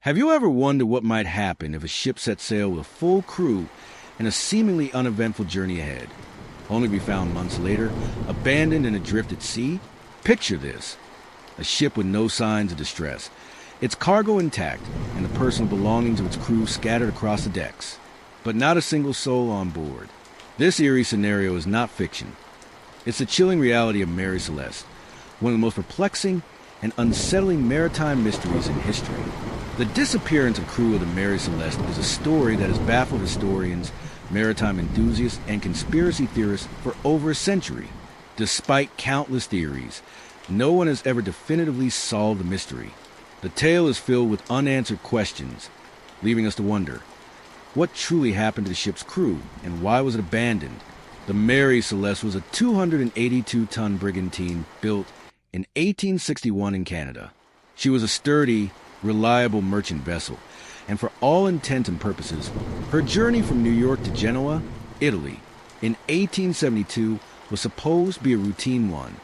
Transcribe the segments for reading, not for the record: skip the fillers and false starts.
Have you ever wondered what might happen if a ship set sail with a full crew and a seemingly uneventful journey ahead, only to be found months later, abandoned and adrift at sea? Picture this. A ship with no signs of distress, its cargo intact, and the personal belongings of its crew scattered across the decks, but not a single soul on board. This eerie scenario is not fiction. It's the chilling reality of Mary Celeste, one of the most perplexing and unsettling maritime mysteries in history. The disappearance of crew of the Mary Celeste is a story that has baffled historians, maritime enthusiasts, and conspiracy theorists for over a century. Despite countless theories, no one has ever definitively solved the mystery. The tale is filled with unanswered questions, leaving us to wonder, what truly happened to the ship's crew, and why was it abandoned? The Mary Celeste was a 282-ton brigantine built in 1861 in Canada. She was a sturdy, reliable merchant vessel, and for all intents and purposes, her journey from New York to Genoa, Italy, in 1872 was supposed to be a routine one.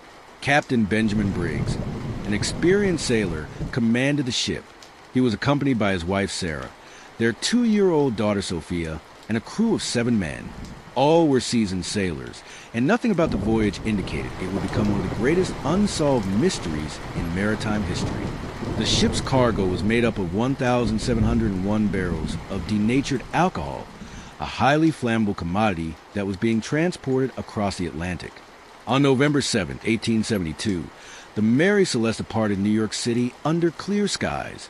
Captain Benjamin Briggs, an experienced sailor, commanded the ship. He was accompanied by his wife Sarah, their 2-year-old daughter Sophia, and a crew of 7 men. All were seasoned sailors, and nothing about the voyage indicated it would become one of the greatest unsolved mysteries in maritime history. The ship's cargo was made up of 1,701 barrels of denatured alcohol, a highly flammable commodity that was being transported across the Atlantic. On November 7, 1872, the Mary Celeste departed New York City under clear skies,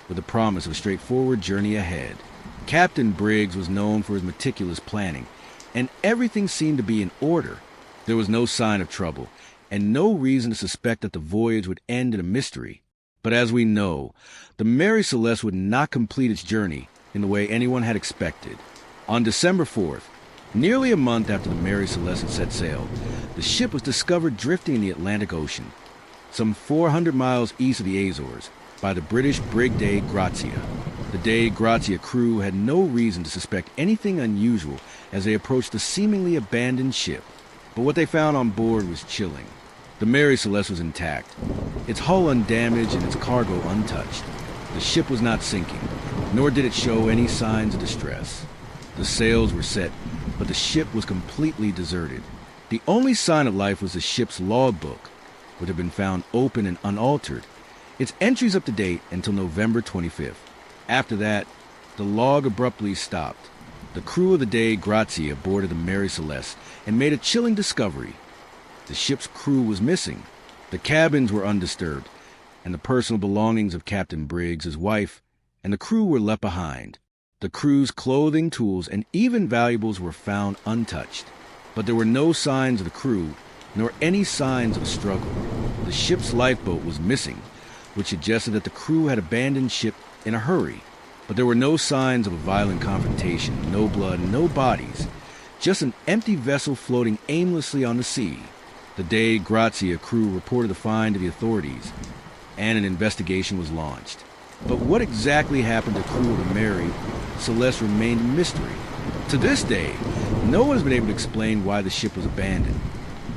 with the promise of a straightforward journey ahead. Captain Briggs was known for his meticulous planning, and everything seemed to be in order. There was no sign of trouble, and no reason to suspect that the voyage would end in a mystery. But as we know, the Mary Celeste would not complete its journey in the way anyone had expected. On December 4th, nearly a month after the Mary Celeste had set sail, the ship was discovered drifting in the Atlantic Ocean, some 400 miles east of the Azores, by the British brig Dei Grazia. The Dei Grazia crew had no reason to suspect anything unusual as they approached the seemingly abandoned ship, but what they found on board was chilling. The Mary Celeste was intact, its hull undamaged and its cargo untouched. The ship was not sinking, nor did it show any signs of distress. The sails were set, but the ship was completely deserted. The only sign of life was the ship's logbook, which had been found open and unaltered, its entries up to date until November 25th. After that, the log abruptly stopped. The crew of the Dei Grazia boarded the Mary Celeste and made a chilling discovery. The ship's crew was missing. The cabins were undisturbed, and the personal belongings of Captain Briggs, his wife, and the crew were left behind. The crew's clothing, tools, and even valuables were found untouched. But there were no signs of the crew, nor any signs of a struggle. The ship's lifeboat was missing, which suggested that the crew had abandoned ship in a hurry. But there were no signs of a violent confrontation, no blood, no bodies, just an empty vessel floating aimlessly on the sea. The Dei Grazia crew reported the find to the authorities, and an investigation was launched. But what exactly happened to the crew of the Mary Celeste remained a mystery. To this day, no one has been able to explain why the ship was abandoned,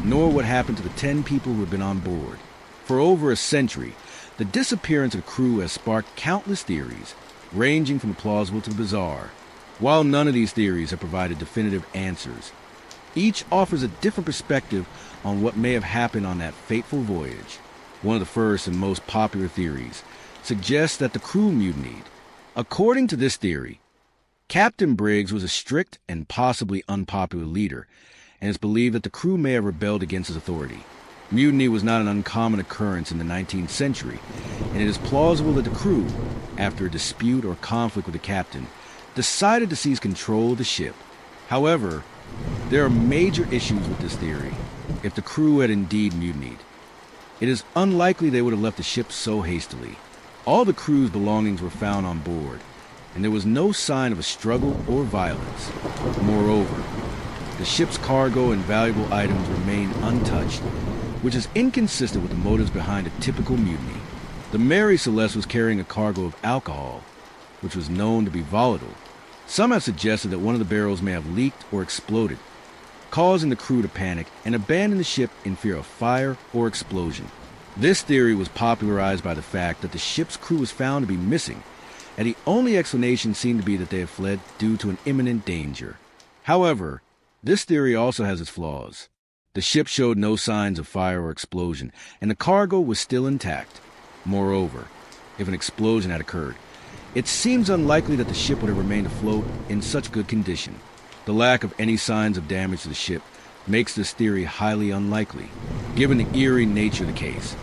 nor what happened to the 10 people who had been on board. For over a century, the disappearance of the crew has sparked countless theories, ranging from the plausible to the bizarre. While none of these theories have provided definitive answers, each offers a different perspective on what may have happened on that fateful voyage. One of the first and most popular theories suggests that the crew mutinied. According to this theory, Captain Briggs was a strict and possibly unpopular leader, and it's believed that the crew may have rebelled against his authority. Mutiny was not an uncommon occurrence in the 19th century, and it is plausible that the crew, after a dispute or conflict with the captain, decided to seize control of the ship. However, there are major issues with this theory. If the crew had indeed mutinied, it is unlikely they would have left the ship so hastily. All the crew's belongings were found on board, and there was no sign of a struggle or violence. Moreover, the ship's cargo and valuable items remained untouched, which is inconsistent with the motives behind a typical mutiny. The Mary Celeste was carrying a cargo of alcohol, which was known to be volatile. Some have suggested that one of the barrels may have leaked or exploded, causing the crew to panic and abandon the ship in fear of fire or explosion. This theory was popularized by the fact that the ship's crew was found to be missing, and the only explanation seemed to be that they had fled due to an imminent danger. However, this theory also has its flaws. The ship showed no signs of fire or explosion, and the cargo was still intact. Moreover, if an explosion had occurred, it seems unlikely that the ship would have remained afloat in such good condition. The lack of any signs of damage to the ship makes this theory highly unlikely, given the eerie nature of the case.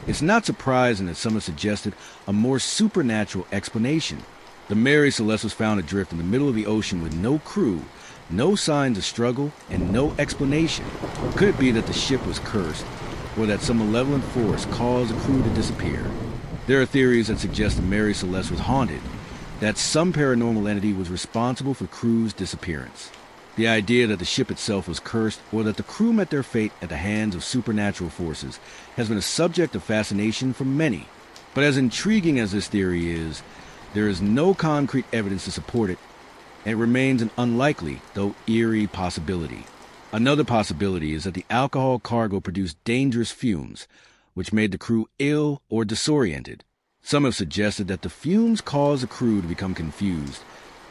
It's not surprising that some have suggested a more supernatural explanation. The Mary Celeste was found adrift in the middle of the ocean with no crew, no signs of struggle, and no explanation. Could it be that the ship was cursed, or that some malevolent force caused the crew to disappear? There are theories that suggest the Mary Celeste was haunted, that some paranormal entity was responsible for the crew's disappearance. The idea that the ship itself was cursed, or that the crew met their fate at the hands of supernatural forces, has been a subject of fascination for many. But as intriguing as this theory is, there is no concrete evidence to support it, and it remains an unlikely, though eerie, possibility. Another possibility is that the alcohol cargo produced dangerous fumes, which made the crew ill or disoriented. Some have suggested that the fumes caused the crew to become confused,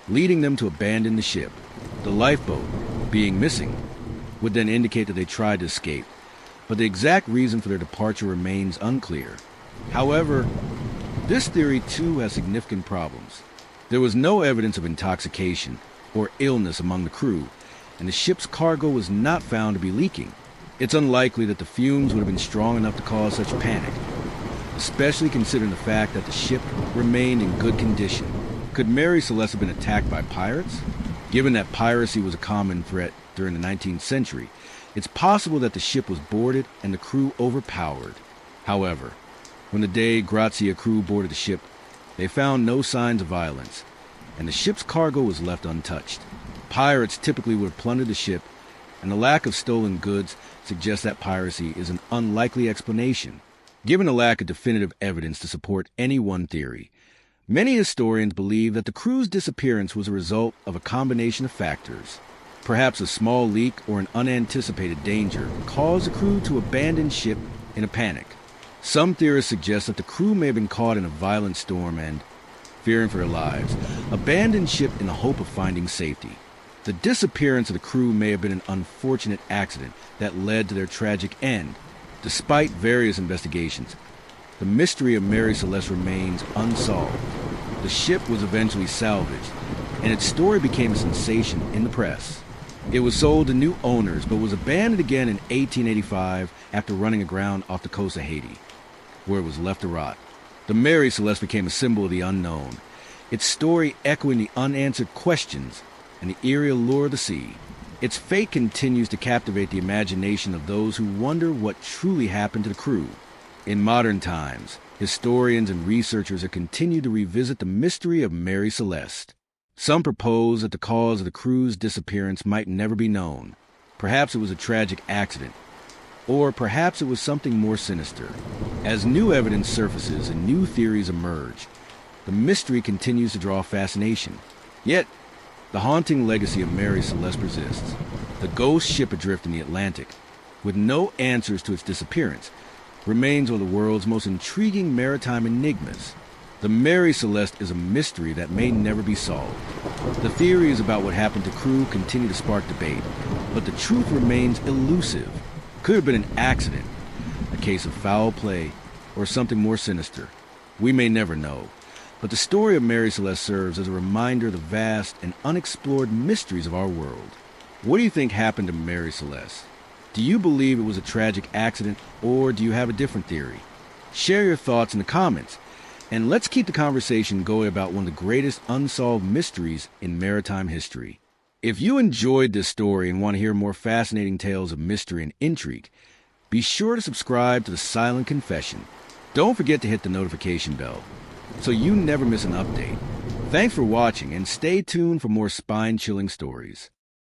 leading them to abandon the ship. The lifeboat, being missing, would then indicate that they tried to escape, but the exact reason for their departure remains unclear. However, this theory too has significant problems. There was no evidence of intoxication or illness among the crew, and the ship's cargo was not found to be leaking. It's unlikely that the fumes would have been strong enough to cause such panic, especially considering the fact that the ship remained in good condition. Could Mary Celeste have been attacked by pirates? Given that piracy was a common threat during the 19th century, it's possible that the ship was boarded and the crew overpowered. However, when the De Grazia crew boarded the ship, they found no signs of violence, and the ship's cargo was left untouched. Pirates typically would have plundered the ship, and the lack of stolen goods suggests that piracy is an unlikely explanation. Given the lack of definitive evidence to support any one theory, many historians believe that the crew's disappearance was a result of a combination of factors. Perhaps a small leak or an unanticipated danger caused the crew to abandon ship in a panic. Some theorists suggest that the crew may have been caught in a violent storm and, fearing for their lives, abandoned ship in the hope of finding safety. The disappearance of the crew may have been an unfortunate accident that led to their tragic end. Despite various investigations, the mystery of Mary Celeste remains unsolved. The ship was eventually salvaged, and its story became a sensation in the press. It was sold to new owners, but was abandoned again in 1885 after running aground off the coast of Haiti, where it was left to rot. The Mary Celeste became a symbol of the unknown, its story echoing the unanswered questions and the eerie allure of the sea. Its fate continues to captivate the imagination of those who wonder what truly happened to the crew. In modern times, historians and researchers have continued to revisit the mystery of Mary Celeste. Some propose that the cause of the crew's disappearance might never be known. Perhaps it was a tragic accident, or perhaps it was something more sinister. As new evidence surfaces and new theories emerge, the mystery continues to draw fascination. Yet, the haunting legacy of Mary Celeste persists. The ghost ship adrift in the Atlantic, with no answers to its disappearance, remains one of the world's most intriguing maritime enigmas. The Mary Celeste is a mystery that may never be solved. The theories about what happened to crew continue to spark debate, but the truth remains elusive. Could have been an accident, a case of foul play, or something more sinister. We may never know. But the story of Mary Celeste serves as a reminder of the vast and unexplored mysteries of our world. What do you think happened to Mary Celeste? Do you believe it was a tragic accident, or do you have a different theory? Share your thoughts in the comments, and let's keep the conversation going about one of the greatest unsolved mysteries in maritime history. If you enjoyed this story and want to hear more fascinating tales of mystery and intrigue, be sure to subscribe to The Silent Confession. Don't forget to hit the notification bell so you never miss an update. Thanks for watching, and stay tuned for more spine-chilling stories.